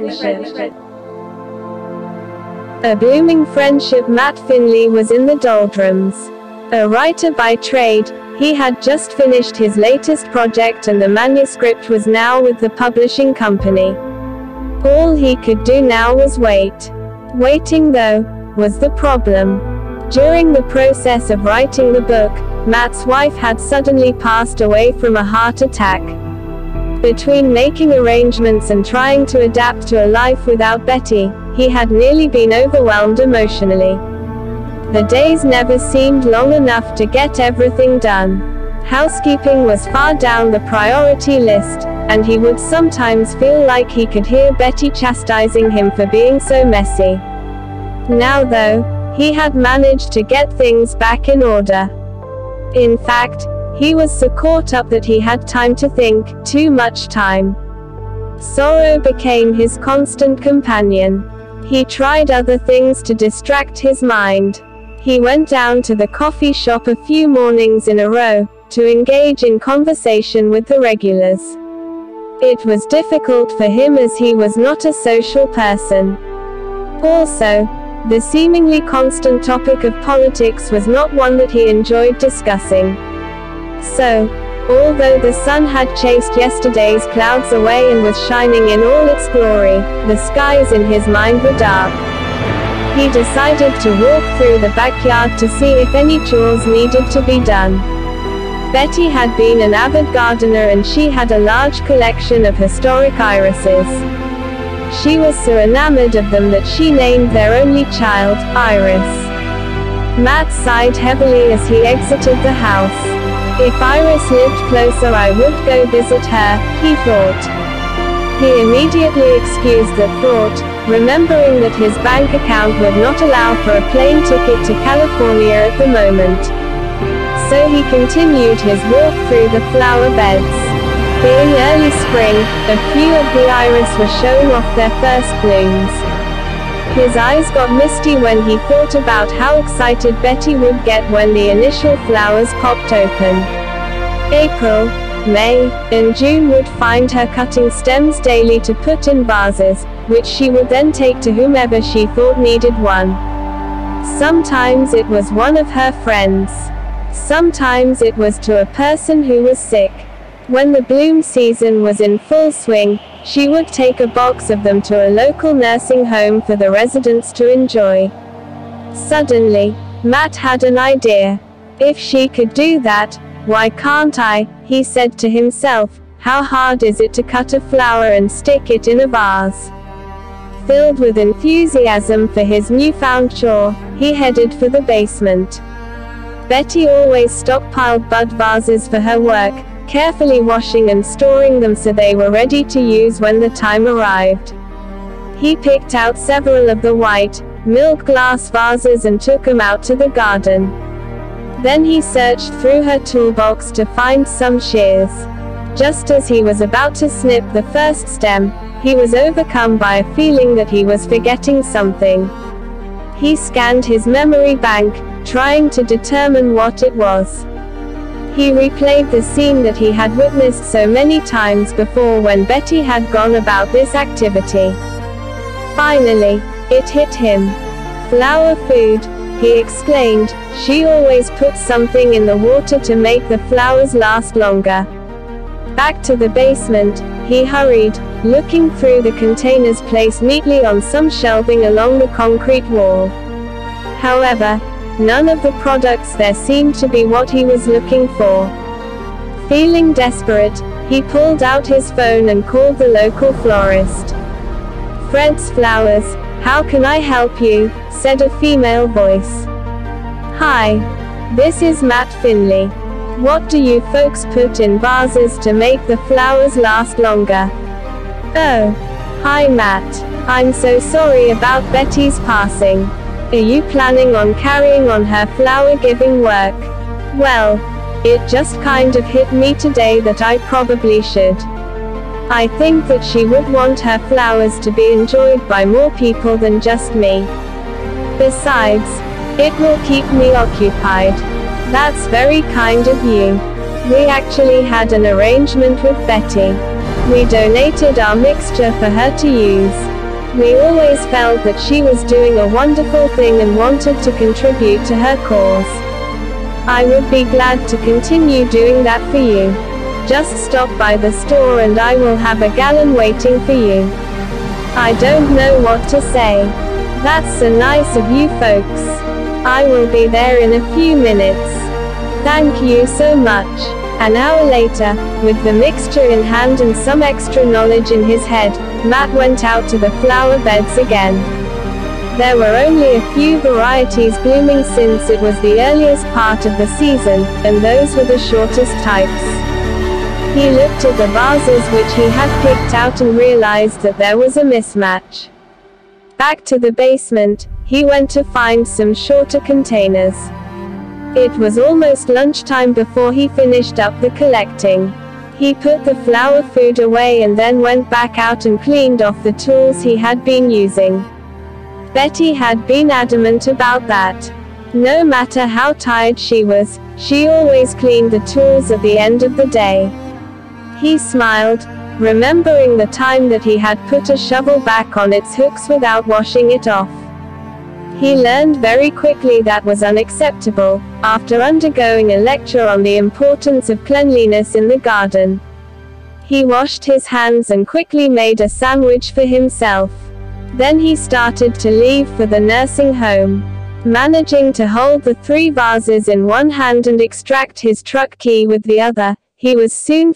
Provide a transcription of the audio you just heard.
friendship. A blooming friendship. Matt Finley was in the doldrums. A writer by trade, he had just finished his latest project and the manuscript was now with the publishing company. All he could do now was wait. Waiting, though, was the problem. During the process of writing the book, Matt's wife had suddenly passed away from a heart attack. Between making arrangements and trying to adapt to a life without Betty, he had nearly been overwhelmed emotionally. The days never seemed long enough to get everything done. Housekeeping was far down the priority list, and he would sometimes feel like he could hear Betty chastising him for being so messy. Now, though, he had managed to get things back in order. In fact, he was so caught up that he had time to think, too much time. Sorrow became his constant companion. He tried other things to distract his mind. He went down to the coffee shop a few mornings in a row, to engage in conversation with the regulars. It was difficult for him as he was not a social person. Also, the seemingly constant topic of politics was not one that he enjoyed discussing. So, although the sun had chased yesterday's clouds away and was shining in all its glory, the skies in his mind were dark. He decided to walk through the backyard to see if any chores needed to be done. Betty had been an avid gardener and she had a large collection of historic irises. She was so enamored of them that she named their only child, Iris. Matt sighed heavily as he exited the house. If Iris lived closer I would go visit her, he thought. He immediately excused the thought, remembering that his bank account would not allow for a plane ticket to California at the moment. So he continued his walk through the flower beds. Being early spring, a few of the iris were showing off their first blooms. His eyes got misty when he thought about how excited Betty would get when the initial flowers popped open. April, May, and June would find her cutting stems daily to put in vases, which she would then take to whomever she thought needed one. Sometimes it was one of her friends. Sometimes it was to a person who was sick. When the bloom season was in full swing, she would take a box of them to a local nursing home for the residents to enjoy. Suddenly, Matt had an idea. If she could do that, why can't I? He said to himself. How hard is it to cut a flower and stick it in a vase? Filled with enthusiasm for his newfound chore, he headed for the basement. Betty always stockpiled bud vases for her work, carefully washing and storing them so they were ready to use when the time arrived. He picked out several of the white, milk glass vases and took them out to the garden. Then he searched through her toolbox to find some shears. Just as he was about to snip the first stem, he was overcome by a feeling that he was forgetting something. He scanned his memory bank, trying to determine what it was. He replayed the scene that he had witnessed so many times before when Betty had gone about this activity. Finally, it hit him. Flower food, he exclaimed. She always puts something in the water to make the flowers last longer. Back to the basement, he hurried, looking through the containers placed neatly on some shelving along the concrete wall. However, none of the products there seemed to be what he was looking for. Feeling desperate, he pulled out his phone and called the local florist. "Fred's Flowers, how can I help you?" said a female voice. "Hi. This is Matt Finley. What do you folks put in vases to make the flowers last longer?" "Oh. Hi Matt. I'm so sorry about Betty's passing. Are you planning on carrying on her flower-giving work?" "Well, it just kind of hit me today that I probably should. I think that she would want her flowers to be enjoyed by more people than just me. Besides, it will keep me occupied." "That's very kind of you. We actually had an arrangement with Betty. We donated our mixture for her to use. We always felt that she was doing a wonderful thing and wanted to contribute to her cause. I would be glad to continue doing that for you. Just stop by the store and I will have a gallon waiting for you. I don't know what to say. That's so nice of you folks. I will be there in a few minutes. Thank you so much. An hour later, with the mixture in hand and some extra knowledge in his head, Matt went out to the flower beds again. There were only a few varieties blooming since it was the earliest part of the season, and those were the shortest types. He looked at the vases which he had picked out and realized that there was a mismatch. Back to the basement, he went to find some shorter containers. It was almost lunchtime before he finished up the collecting. He put the flower food away and then went back out and cleaned off the tools he had been using. Betty had been adamant about that. No matter how tired she was, she always cleaned the tools at the end of the day. He smiled, remembering the time that he had put a shovel back on its hooks without washing it off. He learned very quickly that was unacceptable, after undergoing a lecture on the importance of cleanliness in the garden. He washed his hands and quickly made a sandwich for himself. Then he started to leave for the nursing home. Managing to hold the 3 vases in one hand and extract his truck key with the other, he was soon